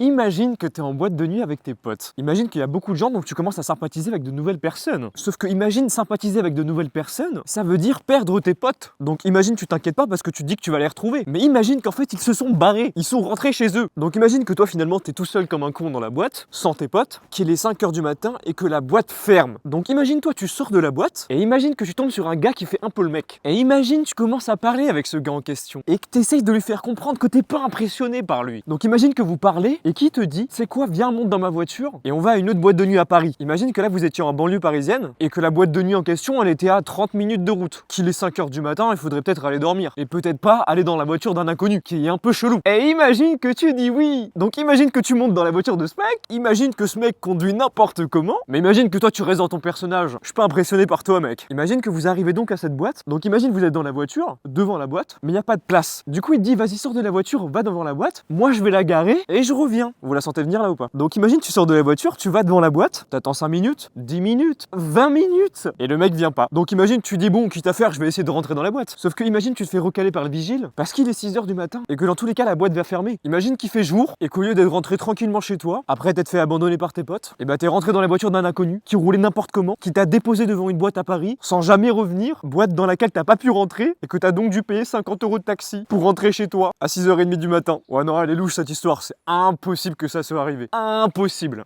Imagine que tu es en boîte de nuit avec tes potes. Imagine qu'il y a beaucoup de gens, donc tu commences à sympathiser avec de nouvelles personnes. Sauf que imagine sympathiser avec de nouvelles personnes, ça veut dire perdre tes potes. Donc imagine tu t'inquiètes pas parce que tu dis que tu vas les retrouver. Mais imagine qu'en fait ils se sont barrés, ils sont rentrés chez eux. Donc imagine que toi finalement t'es tout seul comme un con dans la boîte, sans tes potes, qu'il est 5h du matin et que la boîte ferme. Donc imagine toi tu sors de la boîte et imagine que tu tombes sur un gars qui fait un peu le mec. Et imagine tu commences à parler avec ce gars en question et que tu essayes de lui faire comprendre que t'es pas impressionné par lui. Donc imagine que vous parlez et qui te dit c'est quoi, viens monte dans ma voiture et on va à une autre boîte de nuit à Paris. Imagine que là vous étiez en banlieue parisienne et que la boîte de nuit en question elle était à 30 minutes de route. Qu'il est 5h du matin, il faudrait peut-être aller dormir et peut-être pas aller dans la voiture d'un inconnu qui est un peu chelou. Et imagine que tu dis oui. Donc imagine que tu montes dans la voiture de ce mec, imagine que ce mec conduit n'importe comment, mais imagine que toi tu restes dans ton personnage. Je suis pas impressionné par toi mec. Imagine que vous arrivez donc à cette boîte. Donc imagine vous êtes dans la voiture, devant la boîte, mais il n'y a pas de place. Du coup il te dit vas-y sors de la voiture, va devant la boîte, moi je vais la garer et je reviens. Vous la sentez venir là ou pas? Donc imagine tu sors de la voiture, tu vas devant la boîte, t'attends 5 minutes, 10 minutes, 20 minutes et le mec vient pas. Donc imagine tu dis bon quitte à faire je vais essayer de rentrer dans la boîte. Sauf que imagine tu te fais recaler par le vigile parce qu'il est 6h du matin et que dans tous les cas la boîte va fermer. Imagine qu'il fait jour et qu'au lieu d'être rentré tranquillement chez toi, après t'être fait abandonner par tes potes, et bah t'es rentré dans la voiture d'un inconnu qui roulait n'importe comment, qui t'a déposé devant une boîte à Paris sans jamais revenir, boîte dans laquelle t'as pas pu rentrer et que t'as donc dû payer 50 € de taxi pour rentrer chez toi à 6h30 du matin. Ouais non elle est louche cette histoire, c'est impossible que ça soit arrivé. Impossible.